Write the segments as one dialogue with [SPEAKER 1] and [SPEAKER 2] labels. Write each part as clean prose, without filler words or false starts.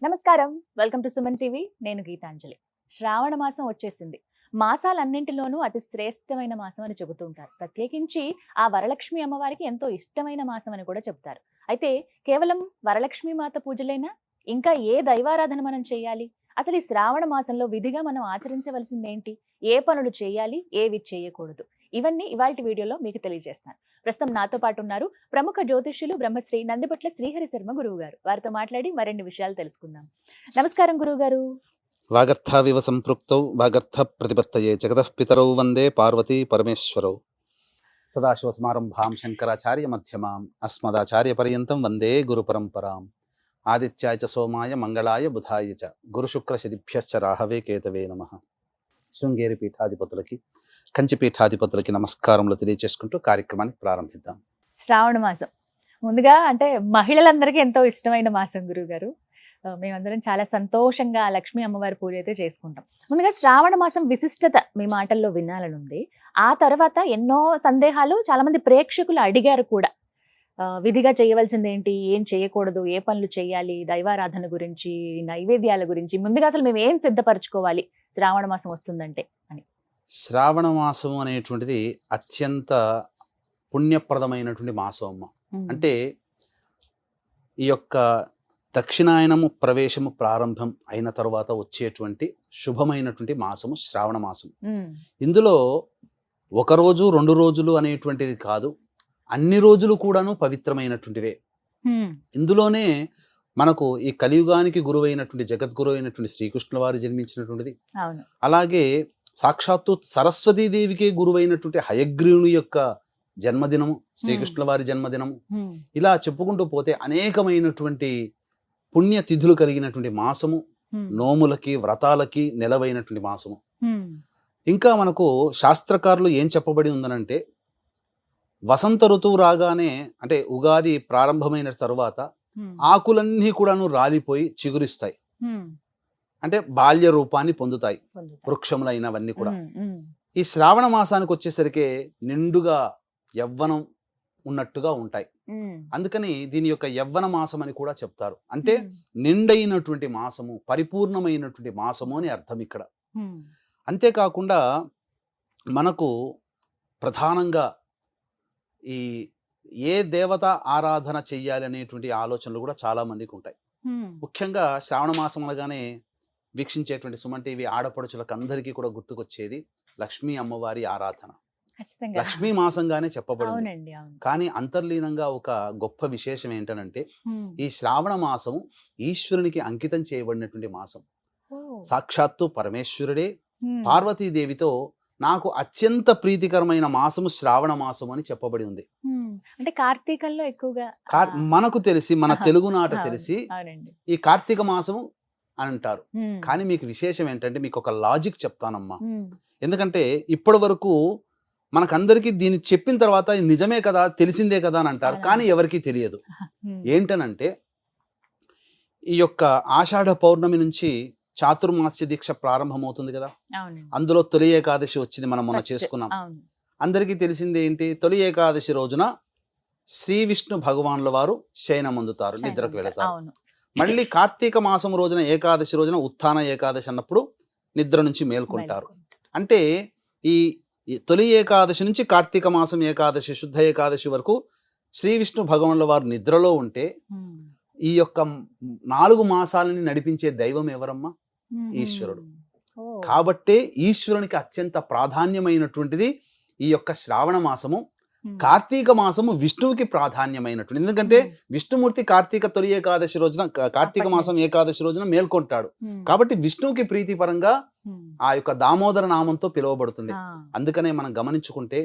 [SPEAKER 1] నమస్కారం. Welcome to Suman TV. నేను గీతాంజలి. శ్రావణ మాసం వచ్చేసింది. మాసాలన్నింటిలోనూ అతి శ్రేష్టమైన మాసం అని చెబుతూ ఉంటారు. ప్రత్యేకించి ఆ వరలక్ష్మి అమ్మవారికి ఎంతో ఇష్టమైన మాసం అని కూడా చెప్తారు. అయితే కేవలం వరలక్ష్మి మాత పూజలేనా? ఇంకా ఏ దైవారాధన మనం చేయాలి? అసలు ఈ శ్రావణ మాసంలో విధిగా మనం ఆచరించవలసింది ఏంటి? ఏ పనులు చేయాలి? ఏవి చేయకూడదు? ఇవన్నీ ఇవాల్టి వీడియోలో మీకు తెలియజేస్తాను. ప్రస్తుతం నాతో పాటు ఉన్నారు ప్రముఖ జ్యోతిష్యులు బ్రహ్మశ్రీ నందిపట్ల శ్రీహరి శర్మ గురువు గారు. వారితో మాట్లాడి మరిన్ని విషయాలు తెలుసుకుందాం. నమస్కారం గురువు గారు.
[SPEAKER 2] వాగర్థావివ సంపృక్తౌ వాగర్థ ప్రతిపత్తయే జగతః పితరౌ వందే పార్వతీ పరమేశ్వరౌ. సదాశివసమారంభాం శంకరాచార్య మధ్యమాం అస్మదాచార్య పర్యంతం వందే గురు పరంపరాం. ఆదిత్యాయ చ సోమాయ మంగళాయ బుధాయ చ గురుశుక్ర శనిభ్యశ్చ రాహవే కేతవే నమః. శృంగేరి పీఠాధిపతులకి కంచి పీఠాధిపతులకి నమస్కారములు తెలియజేసుకుంటూ కార్యక్రమాన్ని ప్రారంభిద్దాం.
[SPEAKER 1] శ్రావణ మాసం ముందుగా అంటే మహిళలందరికీ ఎంతో ఇష్టమైన మాసం గురువు గారు. మేమందరం చాలా సంతోషంగా లక్ష్మీ అమ్మవారి పూజ అయితే చేసుకుంటాం. ముందుగా శ్రావణ మాసం విశిష్టత మీ మాటల్లో వినాలని ఉంది. ఆ తర్వాత ఎన్నో సందేహాలు చాలా మంది ప్రేక్షకులు అడిగారు కూడా. విధిగా చేయవలసింది ఏంటి, ఏం చేయకూడదు, ఏ పనులు చేయాలి, దైవారాధన గురించి, నైవేద్యాల గురించి, ముందుగా అసలు మేము ఏం సిద్ధపరచుకోవాలి శ్రావణ మాసం వస్తుందంటే అని.
[SPEAKER 2] శ్రావణ మాసం అనేటువంటిది అత్యంత పుణ్యప్రదమైనటువంటి మాసం అమ్మ. అంటే ఈ యొక్క దక్షిణాయనము ప్రవేశము ప్రారంభం అయిన తర్వాత వచ్చేటువంటి శుభమైనటువంటి మాసము శ్రావణ మాసం. ఇందులో ఒక రోజు 2 రోజులు అనేటువంటిది కాదు, అన్ని రోజులు కూడాను పవిత్రమైనటువంటివే. ఇందులోనే మనకు ఈ కలియుగానికి గురువైనటువంటి జగద్గురు అయినటువంటి శ్రీకృష్ణుల వారు జన్మించినటువంటిది. అలాగే సాక్షాత్తు సరస్వతీదేవికే గురువైనటువంటి హయగ్రీవుని యొక్క జన్మదినము, శ్రీకృష్ణుల వారి జన్మదినము. ఇలా చెప్పుకుంటూ పోతే అనేకమైనటువంటి పుణ్యతిథులు కలిగినటువంటి మాసము, నోములకి వ్రతాలకి నెలవైనటువంటి మాసము. ఇంకా మనకు శాస్త్రకారులు ఏం చెప్పబడి ఉందనంటే, వసంత ఋతువు రాగానే అంటే ఉగాది ప్రారంభమైన తరువాత ఆకులన్నీ కూడాను రాలిపోయి చిగురిస్తాయి, అంటే బాల్య రూపాన్ని పొందుతాయి వృక్షములైనవన్నీ కూడా. ఈ శ్రావణ మాసానికి వచ్చేసరికి నిండుగా యవ్వనం ఉన్నట్టుగా ఉంటాయి. అందుకని దీని యొక్క యవ్వన మాసం అని కూడా చెప్తారు. అంటే నిండైనటువంటి మాసము, పరిపూర్ణమైనటువంటి మాసము అని అర్థం ఇక్కడ. అంతేకాకుండా మనకు ప్రధానంగా ఈ ఏ దేవత ఆరాధన చెయ్యాలి అనేటువంటి ఆలోచనలు కూడా చాలా మందికి ఉంటాయి. ముఖ్యంగా శ్రావణ మాసం అనగానే వీక్షించేటువంటి సుమన్ టీవీ ఆడపడుచులకు అందరికీ కూడా గుర్తుకొచ్చేది లక్ష్మీ అమ్మవారి ఆరాధన. లక్ష్మీ మాసంగానే చెప్పబడింది. కానీ అంతర్లీనంగా ఒక గొప్ప విశేషం ఏంటనంటే, ఈ శ్రావణ మాసం ఈశ్వరునికి అంకితం చేయబడినటువంటి మాసం. సాక్షాత్తు పరమేశ్వరుడే పార్వతీదేవితో నాకు అత్యంత ప్రీతికరమైన మాసము శ్రావణ మాసం అని చెప్పబడి ఉంది.
[SPEAKER 1] అంటే కార్తీకంలో ఎక్కువగా
[SPEAKER 2] మనకు తెలిసి, మన తెలుగునాట తెలిసి ఈ కార్తీక మాసము అని అంటారు. కానీ మీకు విశేషం ఏంటంటే, మీకు ఒక లాజిక్ చెప్తానమ్మా. ఎందుకంటే ఇప్పటి వరకు మనకందరికీ దీన్ని చెప్పిన తర్వాత నిజమే కదా, తెలిసిందే కదా అని అంటారు, కానీ ఎవరికీ తెలియదు. ఏంటనంటే, ఈ యొక్క ఆషాఢ పౌర్ణమి నుంచి చాతుర్మాస్య దీక్ష ప్రారంభమవుతుంది కదా. అందులో తొలి ఏకాదశి వచ్చింది, మనం మొన్న చేసుకున్నాం. అందరికీ తెలిసింది ఏంటి, తొలి ఏకాదశి రోజున శ్రీ విష్ణు భగవానుల వారు శయనం అందుతారు, నిద్రకు వెళతారు. మళ్ళీ కార్తీక మాసం రోజున ఏకాదశి రోజున ఉత్థాన ఏకాదశి అన్నప్పుడు నిద్ర నుంచి మేల్కొంటారు. అంటే ఈ తొలి ఏకాదశి నుంచి కార్తీక మాసం ఏకాదశి, శుద్ధ ఏకాదశి వరకు శ్రీ విష్ణు భగవానుల వారు నిద్రలో ఉంటే, ఈ యొక్క 4 మాసాలని నడిపించే దైవం ఎవరమ్మా? ఈశ్వరుడు. కాబట్టే ఈశ్వరునికి అత్యంత ప్రాధాన్యమైనటువంటిది ఈ యొక్క శ్రావణ మాసము. కార్తీక మాసము విష్ణువుకి ప్రాధాన్యమైనటువంటి, ఎందుకంటే విష్ణుమూర్తి కార్తీక తొలి ఏకాదశి రోజున, కార్తీక మాసం ఏకాదశి రోజున మేల్కొంటాడు. కాబట్టి విష్ణువుకి ప్రీతిపరంగా ఆ యొక్క దామోదర నామంతో పిలువబడుతుంది. అందుకనే మనం గమనించుకుంటే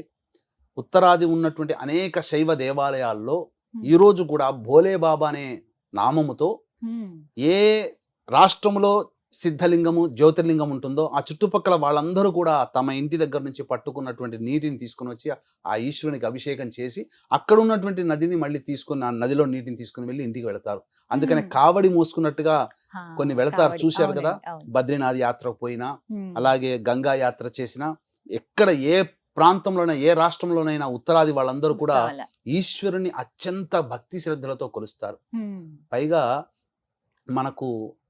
[SPEAKER 2] ఉత్తరాది ఉన్నటువంటి అనేక శైవ దేవాలయాల్లో ఈ రోజు కూడా భోలే బాబా అనే నామముతో ఏ రాష్ట్రంలో సిద్ధలింగము, జ్యోతిర్లింగం ఉంటుందో ఆ చుట్టుపక్కల వాళ్ళందరూ కూడా తమ ఇంటి దగ్గర నుంచి పట్టుకున్నటువంటి నీటిని తీసుకుని వచ్చి ఆ ఈశ్వరునికి అభిషేకం చేసి అక్కడ ఉన్నటువంటి నదిని మళ్ళీ తీసుకుని, ఆ నదిలో నీటిని తీసుకుని వెళ్ళి ఇంటికి వెళతారు. అందుకనే కావడి మోసుకున్నట్టుగా కొన్ని వెళతారు, చూశారు కదా. బద్రీనాథ్ యాత్రకు పోయినా, అలాగే గంగా యాత్ర చేసినా, ఎక్కడ ఏ ప్రాంతంలోనైనా, ఏ రాష్ట్రంలోనైనా ఉత్తరాది వాళ్ళందరూ కూడా ఈశ్వరుని అత్యంత భక్తి శ్రద్ధలతో కొలుస్తారు. పైగా మనకు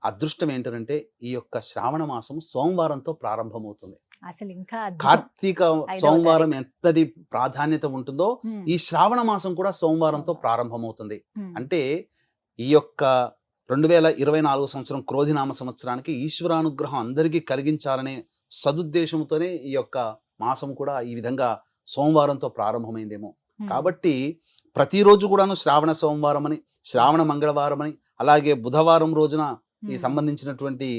[SPEAKER 2] అదృష్టం ఏంటంటే ఈ యొక్క శ్రావణ మాసం సోమవారంతో ప్రారంభమవుతుంది.
[SPEAKER 1] అసలు ఇంకా అద్భుతం.
[SPEAKER 2] కార్తీక
[SPEAKER 1] 5వ
[SPEAKER 2] సోమవారం
[SPEAKER 1] తారీఖు.
[SPEAKER 2] ఎంతటి ప్రాధాన్యత ఉంటుందో
[SPEAKER 1] ఉమ్,
[SPEAKER 2] ఈ శ్రావణ మాసం కూడా సోమవారంతో
[SPEAKER 1] సోమవారం.
[SPEAKER 2] ప్రారంభమవుతుంది.
[SPEAKER 1] ఉమ్,
[SPEAKER 2] అంటే ఈ యొక్క 2024 సంవత్సరం క్రోధినామ సంవత్సరానికి ఈశ్వరానుగ్రహం అందరికీ కలిగించాలనే సదుద్దేశంతోనే ఈ యొక్క మాసం కూడా ఈ విధంగా సోమవారంతో ప్రారంభమైందేమో.
[SPEAKER 1] ఉమ్,
[SPEAKER 2] కాబట్టి ప్రతిరోజు కూడాను శ్రావణ సోమవారం అని, శ్రావణ మంగళవారం అని, అలాగే బుధవారం రోజున ఈ
[SPEAKER 1] ఉమ్,
[SPEAKER 2] సంబంధించినటువంటి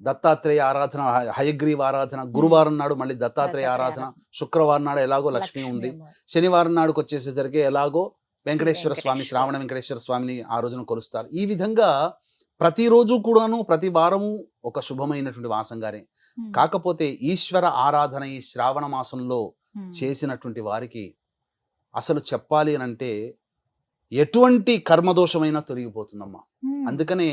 [SPEAKER 2] దత్తాత్రేయ ఆరాధన, హయగ్రీవ ఆరాధన, గురువారం నాడు మళ్ళీ దత్తాత్రేయ
[SPEAKER 1] దత్తాత్రేయ
[SPEAKER 2] ఆరాధన,
[SPEAKER 1] ఆరాధన.
[SPEAKER 2] శుక్రవారం నాడు ఎలాగో లక్ష్మి
[SPEAKER 1] లక్ష్మీ
[SPEAKER 2] ఉంది,
[SPEAKER 1] అమ్మవారు.
[SPEAKER 2] శనివారం నాడుకు వచ్చేసరికి ఎలాగో వెంకటేశ్వర స్వామి,
[SPEAKER 1] వెంకటేశ్వర.
[SPEAKER 2] శ్రావణ వెంకటేశ్వర స్వామిని ఆ రోజున కొలుస్తారు. ఈ విధంగా ప్రతిరోజు కూడాను ప్రతి వారము ఒక శుభమైనటువంటి మాసంగానే.
[SPEAKER 1] ఉమ్,
[SPEAKER 2] కాకపోతే ఈశ్వర ఆరాధన ఈ శ్రావణ మాసంలో
[SPEAKER 1] ఉమ్,
[SPEAKER 2] చేసినటువంటి వారికి అసలు చెప్పాలి అని అంటే ఎటువంటి కర్మదోషమైనా తొలగిపోతుందమ్మా.
[SPEAKER 1] ఉమ్,
[SPEAKER 2] అందుకనే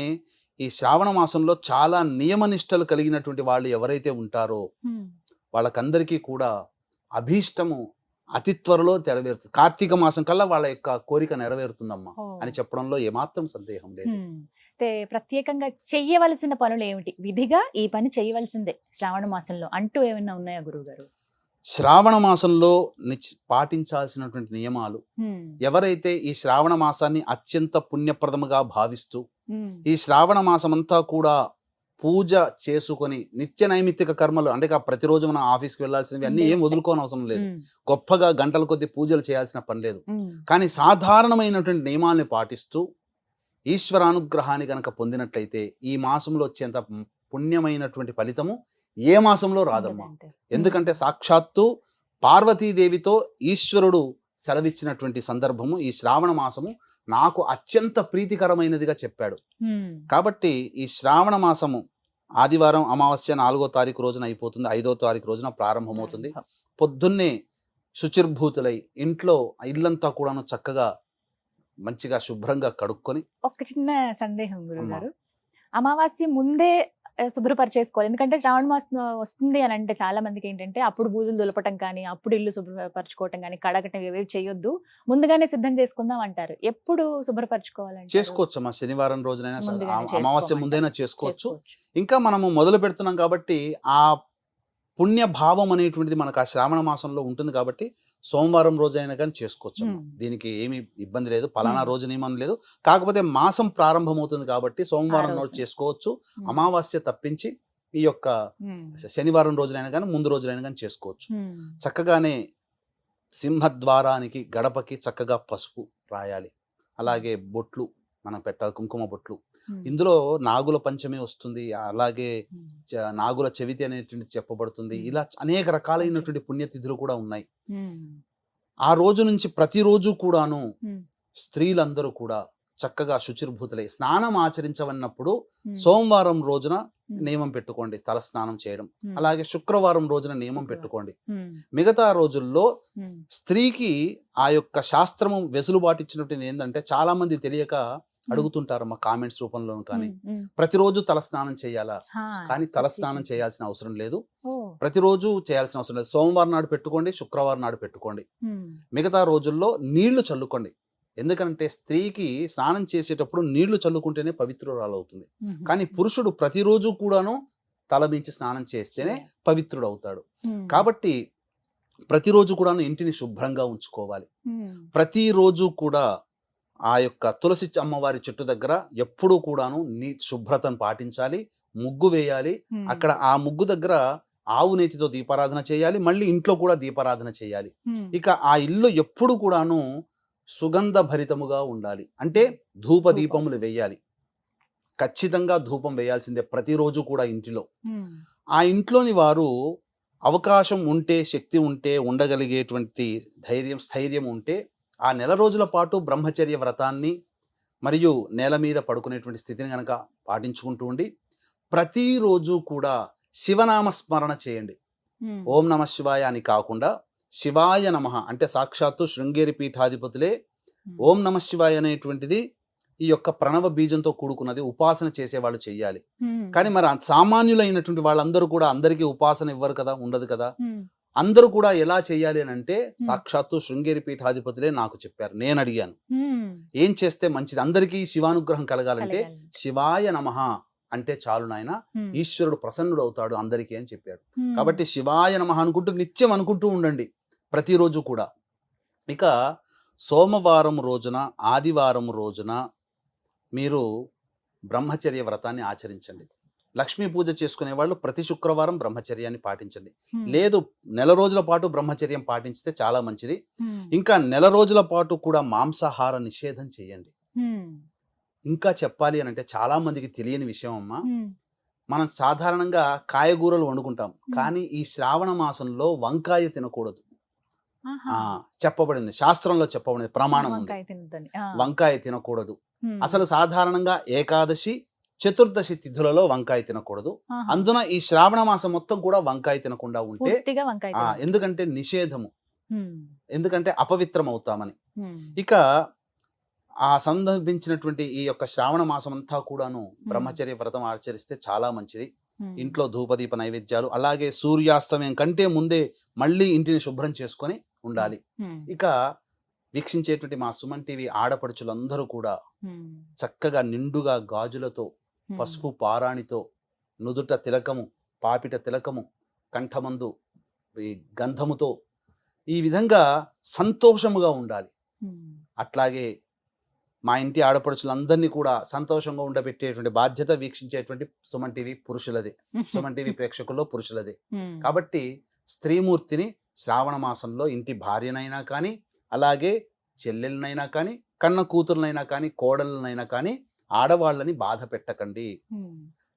[SPEAKER 2] ఈ శ్రావణ మాసంలో చాలా నియమనిష్టలు కలిగినటువంటి వాళ్ళు ఎవరైతే ఉంటారో
[SPEAKER 1] ఉమ్,
[SPEAKER 2] వాళ్ళకందరికీ కూడా అభీష్టము అతి త్వరలో నెరవేరుతుంది. కార్తీక మాసం కల్లా వాళ్ళ యొక్క కోరిక నెరవేరుతుందమ్మా
[SPEAKER 1] ఓ.
[SPEAKER 2] అని చెప్పడంలో ఏమాత్రం సందేహం లేదు.
[SPEAKER 1] ఉమ్, అంటే ప్రత్యేకంగా చెయ్యవలసిన పనులు ఏమిటి? విధిగా ఈ పని చేయవలసిందే శ్రావణ మాసంలో అంటూ ఏమైనా ఉన్నాయా గురువు గారు?
[SPEAKER 2] శ్రావణ మాసంలో పాటించాల్సినటువంటి నియమాలు, ఎవరైతే ఈ శ్రావణ మాసాన్ని అత్యంత పుణ్యప్రదముగా భావిస్తూ ఈ శ్రావణ మాసమంతా కూడా పూజ చేసుకొని నిత్య నైమిత్తిక కర్మలు, అంటే ప్రతిరోజు మనం ఆఫీస్కి వెళ్ళాల్సినవి అన్ని ఏం వదులుకోని అవసరం లేదు, గొప్పగా గంటల కొద్ది పూజలు చేయాల్సిన పని లేదు. కానీ సాధారణమైనటువంటి నియమాల్ని పాటిస్తూ ఈశ్వరానుగ్రహాన్ని గనక పొందినట్లయితే ఈ మాసంలో వచ్చేంత పుణ్యమైనటువంటి ఫలితము ఏ మాసంలో రాదమ్మా. ఎందుకంటే సాక్షాత్తు పార్వతీదేవితో ఈశ్వరుడు సెలవిచ్చినటువంటి సందర్భము ఈ శ్రావణ మాసము నాకు అత్యంత ప్రీతికరమైనదిగా చెప్పాడు. కాబట్టి ఈ శ్రావణ మాసము ఆదివారం అమావాస్య 4వ తారీఖు రోజున అయిపోతుంది, 5వ తారీఖు రోజున ప్రారంభమవుతుంది. పొద్దున్నే శుచిర్భూతులై ఇంట్లో ఇల్లంతా కూడాను చక్కగా మంచిగా శుభ్రంగా కడుక్కొని.
[SPEAKER 1] ఒక చిన్న సందేహం గురువు గారు, అమావాస్య ముందే శుభ్రపరిచేసుకోవాలి. ఎందుకంటే శ్రావణ మాసం వస్తుంది అని అంటే చాలా మందికి ఏంటంటే అప్పుడు బూజులు దులపటం కానీ, అప్పుడు ఇల్లు శుభ్రపరచుకోవటం కానీ, కడగటం ఇవేవి చేయొద్దు, ముందుగానే సిద్ధం చేసుకుందాం అంటారు. ఎప్పుడు శుభ్రపరచుకోవాలంటే
[SPEAKER 2] చేసుకోవచ్చమ్మా, శనివారం రోజునైనా
[SPEAKER 1] ముందుగానే
[SPEAKER 2] అమావాస్య
[SPEAKER 1] చేసుకోమంటారు.
[SPEAKER 2] ముందైనా చేసుకోవచ్చు. ఇంకా మనము మొదలు పెడుతున్నాం కాబట్టి ఆ పుణ్య భావం అనేటువంటిది మనకు ఆ శ్రావణ మాసంలో ఉంటుంది కాబట్టి సోమవారం రోజైనా కానీ చేసుకోవచ్చు. దీనికి ఏమి ఇబ్బంది లేదు, పలానా రోజు నియమం లేదు. కాకపోతే మాసం ప్రారంభమవుతుంది కాబట్టి సోమవారం రోజు చేసుకోవచ్చు. అమావాస్య తప్పించి ఈ యొక్క శనివారం రోజునైనా కానీ ముందు రోజులైనా కానీ చేసుకోవచ్చు. చక్కగానే సింహద్వారానికి గడపకి చక్కగా పసుపు రాయాలి. అలాగే బొట్లు మనం పెట్టాలి, కుంకుమ బొట్లు. ఇందులో నాగుల పంచమి వస్తుంది, అలాగే నాగుల చవితి అనేటువంటి చెప్పబడుతుంది. ఇలా అనేక రకాలైనటువంటి పుణ్యతిథులు కూడా ఉన్నాయి. ఆ రోజు నుంచి ప్రతిరోజు కూడాను స్త్రీలందరూ కూడా చక్కగా శుచిర్భూతులై స్నానం ఆచరించవన్నప్పుడు సోమవారం రోజున నియమం పెట్టుకోండి తల స్నానం చేయడం, అలాగే శుక్రవారం రోజున నియమం పెట్టుకోండి. మిగతా రోజుల్లో స్త్రీకి ఆ యొక్క శాస్త్రము వెసులుబాటు ఇచ్చినట్టు ఏంటంటే చాలా మంది తెలియక అడుగుతుంటారమ్మా కామెంట్స్ రూపంలో కానీ, ప్రతిరోజు తల స్నానం చేయాలా? కానీ తల స్నానం చేయాల్సిన అవసరం లేదు, ప్రతిరోజు చేయాల్సిన అవసరం లేదు. సోమవారం నాడు పెట్టుకోండి, శుక్రవారం నాడు పెట్టుకోండి, మిగతా రోజుల్లో నీళ్లు చల్లుకోండి. ఎందుకంటే స్త్రీకి స్నానం చేసేటప్పుడు నీళ్లు చల్లుకుంటేనే పవిత్రురాలు అవుతుంది. కానీ పురుషుడు ప్రతిరోజు కూడాను తల మించి స్నానం చేస్తేనే పవిత్రుడు అవుతాడు. కాబట్టి ప్రతిరోజు కూడాను ఇంటిని శుభ్రంగా ఉంచుకోవాలి. ప్రతిరోజు కూడా ఆ యొక్క తులసి అమ్మవారి చెట్టు దగ్గర ఎప్పుడూ కూడాను శుభ్రతను పాటించాలి, ముగ్గు వేయాలి. అక్కడ ఆ ముగ్గు దగ్గర ఆవు నేతితో దీపారాధన చేయాలి, మళ్ళీ ఇంట్లో కూడా దీపారాధన చేయాలి. ఇక ఆ ఇల్లు ఎప్పుడు కూడాను సుగంధ భరితముగా ఉండాలి. అంటే ధూప దీపములు వేయాలి, ఖచ్చితంగా ధూపం వేయాల్సిందే ప్రతిరోజు కూడా ఇంటిలో. ఆ ఇంట్లోని వారు అవకాశం ఉంటే, శక్తి ఉంటే, ఉండగలిగేటువంటి స్థైర్యం ఉంటే ఆ నెల రోజుల పాటు బ్రహ్మచర్య వ్రతాన్ని మరియు నేల మీద పడుకునేటువంటి స్థితిని కనుక పాటించుకుంటూ ఉండి ప్రతిరోజు కూడా శివనామ స్మరణ చేయండి. ఓం నమ శివాయ అని కాకుండా శివాయ నమః అంటే సాక్షాత్తు శృంగేరి పీఠాధిపతులే ఓం నమ శివాయ అనేటువంటిది ఈ యొక్క ప్రణవ బీజంతో కూడుకున్నది, ఉపాసన చేసేవాళ్ళు చెయ్యాలి. కానీ మరి సామాన్యులైనటువంటి వాళ్ళందరూ కూడా అందరికీ ఉపాసన ఇవ్వరు కదా, ఉండదు కదా. అందరూ కూడా ఎలా చేయాలి అని అంటే సాక్షాత్తు శృంగేరి పీఠాధిపతులే నాకు చెప్పారు, నేను అడిగాను ఏం చేస్తే మంచిది అందరికీ శివానుగ్రహం కలగాలంటే శివాయ నమః అంటే చాలు నాయన, ఈశ్వరుడు ప్రసన్నుడు అవుతాడు అందరికీ అని చెప్పాడు. కాబట్టి శివాయ నమః అనుకుంటూ నిత్యం అనుకుంటూ ఉండండి ప్రతిరోజు కూడా. ఇక సోమవారం రోజున ఆదివారం రోజున మీరు బ్రహ్మచర్య వ్రతాన్ని ఆచరించండి. లక్ష్మీ పూజ చేసుకునే వాళ్ళు ప్రతి శుక్రవారం బ్రహ్మచర్యాన్ని పాటించండి. లేదు నెల రోజుల పాటు బ్రహ్మచర్యం పాటించితే చాలా మంచిది. ఇంకా నెల రోజుల పాటు కూడా మాంసాహార నిషేధం చేయండి. ఇంకా చెప్పాలి అని అంటే చాలా మందికి తెలియని విషయం అమ్మా, మనం సాధారణంగా కాయగూరలు వండుకుంటాం, కానీ ఈ శ్రావణ మాసంలో వంకాయ తినకూడదు. చెప్పబడింది, శాస్త్రంలో చెప్పబడింది, ప్రమాణం ఉంది, వంకాయ తినకూడదు. అసలు సాధారణంగా ఏకాదశి చతుర్దశి తిథులలో వంకాయ తినకూడదు. అందున ఈ శ్రావణ మాసం మొత్తం కూడా వంకాయ తినకుండా ఉంటే, ఎందుకంటే నిషేధము, ఎందుకంటే అపవిత్రం అవుతామని. ఇక ఆ సందర్భించినటువంటి ఈ యొక్క శ్రావణ మాసం అంతా కూడాను బ్రహ్మచర్య వ్రతం ఆచరిస్తే చాలా మంచిది. ఇంట్లో ధూపదీప నైవేద్యాలు, అలాగే సూర్యాస్తమయం కంటే ముందే మళ్ళీ ఇంటిని శుభ్రం చేసుకొని ఉండాలి. ఇక వీక్షించేటువంటి మా సుమన్ టీవీ ఆడపడుచులందరూ కూడా చక్కగా నిండుగా గాజులతో, పసుపు పారాణితో, నుదుట తిలకము, పాపిట తిలకము, కంఠమందు ఈ గంధముతో ఈ విధంగా సంతోషముగా ఉండాలి. అట్లాగే మా ఇంటి ఆడపడుచులందరినీ కూడా సంతోషంగా ఉండబెట్టేటువంటి బాధ్యత వీక్షించేటువంటి సుమన్ టీవీ పురుషులదే, సుమన్ టీవీ ప్రేక్షకుల్లో పురుషులదే. కాబట్టి స్త్రీమూర్తిని శ్రావణ మాసంలో ఇంటి భార్యనైనా కానీ, అలాగే చెల్లెలనైనా కానీ, కన్న కూతురునైనా కానీ, కోడలనైనా కానీ ఆడవాళ్ళని బాధ పెట్టకండి.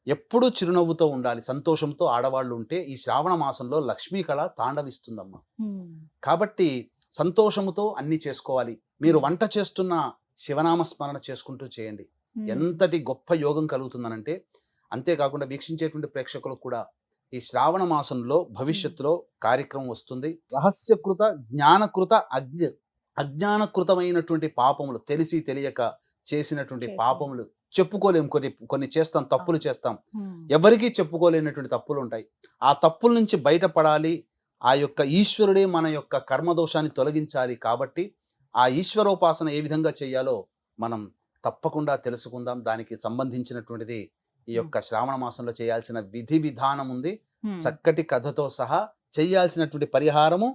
[SPEAKER 2] ఎప్పుడూ చిరునవ్వుతో ఉండాలి, సంతోషంతో ఆడవాళ్ళు ఉంటే ఈ శ్రావణ మాసంలో లక్ష్మీ కళ తాండవిస్తుందమ్మా. కాబట్టి సంతోషముతో అన్ని చేసుకోవాలి. మీరు వంట చేస్తున్న శివనామ స్మరణ చేసుకుంటూ చేయండి, ఎంతటి గొప్ప యోగం కలుగుతుందనంటే. అంతేకాకుండా వీక్షించేటువంటి ప్రేక్షకులకు కూడా ఈ శ్రావణ మాసంలో భవిష్యత్తులో కార్యక్రమం వస్తుంది. రహస్యకృత జ్ఞానకృత అజ్ఞానకృతమైనటువంటి పాపములు, తెలిసి తెలియక చేసినటువంటి పాపములు చెప్పుకోలేము, కొన్ని చేస్తాం, తప్పులు చేస్తాం, ఎవరికీ చెప్పుకోలేనటువంటి తప్పులు ఉంటాయి. ఆ తప్పుల నుంచి బయటపడాలి, ఆ యొక్క ఈశ్వరుడే మన యొక్క కర్మదోషాన్ని తొలగించాలి. కాబట్టి ఆ ఈశ్వరోపాసన ఏ విధంగా చేయాలో మనం తప్పకుండా తెలుసుకుందాం. దానికి సంబంధించినటువంటిది ఈ యొక్క శ్రావణ మాసంలో చేయాల్సిన విధి విధానం ఉంది, చక్కటి కథతో సహా చేయాల్సినటువంటి పరిహారము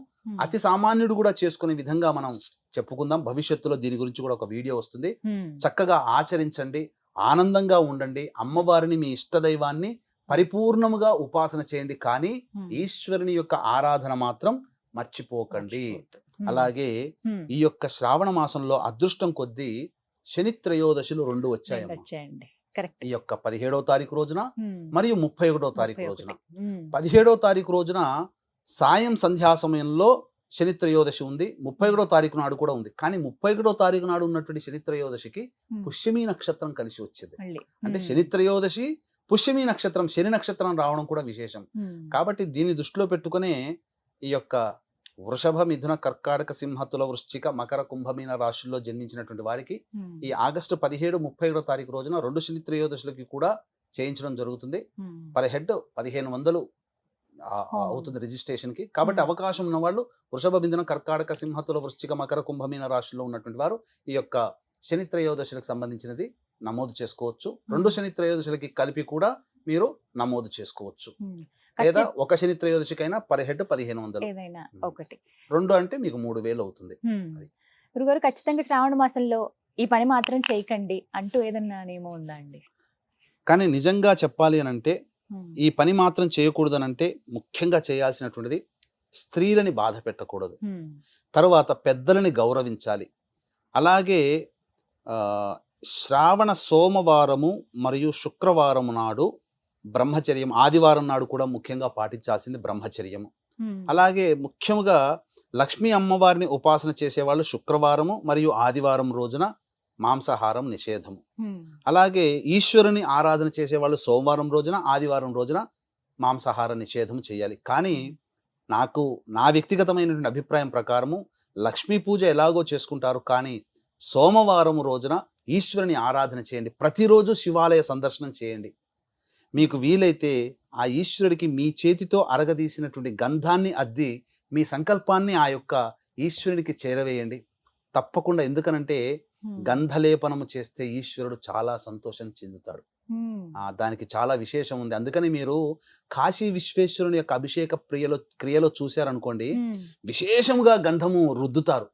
[SPEAKER 2] అతి సామాన్యుడు కూడా చేసుకునే విధంగా మనం చెప్పుకుందాం. భవిష్యత్తులో దీని గురించి కూడా ఒక వీడియో వస్తుంది. చక్కగా ఆచరించండి, ఆనందంగా ఉండండి, అమ్మవారిని మీ ఇష్టదైవాన్ని పరిపూర్ణముగా ఉపాసన చేయండి, కానీ ఈశ్వరుని యొక్క ఆరాధన మాత్రం మర్చిపోకండి. అలాగే ఈ యొక్క శ్రావణ మాసంలో అదృష్టం కొద్దీ శని త్రయోదశులు 2 వచ్చాయమ్మా. ఈ యొక్క 17వ తారీఖు రోజున మరియు 31వ తారీఖు రోజున. 17వ తారీఖు రోజున సాయం సంధ్యా సమయంలో శని త్రయోదశి ఉంది, 31వ తారీఖు నాడు కూడా ఉంది. కానీ 31వ తారీఖు నాడు ఉన్నటువంటి శని త్రయోదశికి పుష్యమి నక్షత్రం కలిసి వచ్చింది. అంటే శని త్రయోదశి పుష్యమి నక్షత్రం, శని నక్షత్రం రావడం కూడా విశేషం. కాబట్టి దీన్ని దృష్టిలో పెట్టుకునే ఈ యొక్క వృషభ, మిథున, కర్కాటక, సింహ, తుల, వృశ్చిక, మకర, కుంభమీన రాశుల్లో జన్మించినటువంటి వారికి ఈ ఆగస్టు 17, 31వ తారీఖు రోజున 2 శని త్రయోదశులకి కూడా చేయించడం జరుగుతుంది. పర్ హెడ్ 1500 అవుతుంది రిజిస్ట్రేషన్ కి. కాబట్టి అవకాశం ఉన్న వాళ్ళు వృషభ, మిథున, కర్కాటక, సింహ, తుల, వృశ్చిక, మకర, కుంభమీన రాశుల్లో ఉన్నటువంటి వారు ఈ యొక్క శని త్రయోదశులకు సంబంధించినది నమోదు చేసుకోవచ్చు. 2 శని త్రయోదశులకి కలిపి కూడా మీరు నమోదు చేసుకోవచ్చు. లేదా ఒక శని త్రయోదశికైనా పర్ హెడ్ 1500, 2 అంటే మీకు 3000 అవుతుంది.
[SPEAKER 1] గురుగారు, ఖచ్చితంగా శ్రావణ మాసంలో ఈ పని మాత్రం చేయకండి అంటూ ఏదన్నా నియమం ఉందా అండి?
[SPEAKER 2] కానీ నిజంగా చెప్పాలి అని అంటే ఈ పని మాత్రం చేయకూడదనంటే ముఖ్యంగా చేయాల్సినటువంటిది స్త్రీలని బాధ పెట్టకూడదు, తర్వాత పెద్దలని గౌరవించాలి. అలాగే శ్రావణ సోమవారము మరియు శుక్రవారము నాడు బ్రహ్మచర్యం, ఆదివారం నాడు కూడా ముఖ్యంగా పాటించాల్సింది బ్రహ్మచర్యము. అలాగే ముఖ్యంగా లక్ష్మీ అమ్మవారిని ఉపాసన చేసేవాళ్ళు శుక్రవారము మరియు ఆదివారం రోజున మాంసాహారం నిషేధము. అలాగే ఈశ్వరుని ఆరాధన చేసేవాళ్ళు సోమవారం రోజున, ఆదివారం రోజున మాంసాహార నిషేధం చేయాలి. కానీ నా వ్యక్తిగతమైనటువంటి అభిప్రాయం ప్రకారము లక్ష్మీ పూజ ఎలాగో చేసుకుంటారు, కానీ సోమవారం రోజున ఈశ్వరుని ఆరాధన చేయండి. ప్రతిరోజు శివాలయ సందర్శనం చేయండి. మీకు వీలైతే ఆ ఈశ్వరుడికి మీ చేతితో అరగదీసినటువంటి గంధాన్ని అద్ది మీ సంకల్పాన్ని ఆ యొక్క ఈశ్వరునికి చేరవేయండి. తప్పకుండా, ఎందుకనంటే గంధలేపనము చేస్తే ఈశ్వరుడు చాలా సంతోషం చెందుతాడు. దానికి చాలా విశేషం ఉంది. అందుకని మీరు కాశీ విశ్వేశ్వరుని యొక్క అభిషేక క్రియలో చూశారనుకోండి, విశేషంగా గంధము రుద్దుతారు.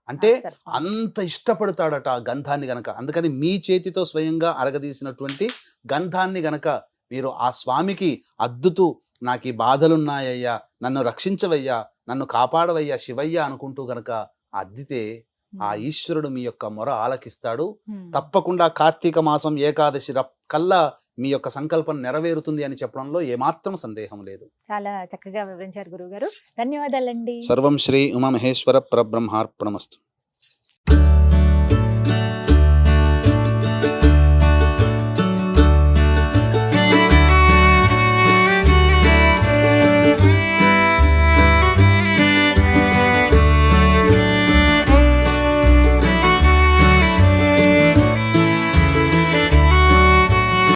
[SPEAKER 2] అంటే అంత ఇష్టపడతాడట ఆ గంధాన్ని గనక. అందుకని మీ చేతితో స్వయంగా అరగదీసినటువంటి గంధాన్ని గనక మీరు ఆ స్వామికి అద్దుతూ, నాకు ఈ బాధలున్నాయ్యా, నన్ను రక్షించవయ్యా, నన్ను కాపాడవయ్యా శివయ్య అనుకుంటూ గనక అద్దితే ఆ ఈశ్వరుడు మీ యొక్క మొర ఆలకిస్తాడు. తప్పకుండా కార్తీక మాసం ఏకాదశి కల్లా మీ యొక్క సంకల్పం నెరవేరుతుంది అని చెప్పడంలో ఏమాత్రం సందేహం లేదు.
[SPEAKER 1] చాలా చక్కగా వివరించారు గురువు గారు. ధన్యవాదాలండి.
[SPEAKER 2] సర్వం శ్రీ ఉమామహేశ్వర పరబ్రహ్మార్పణమస్తు.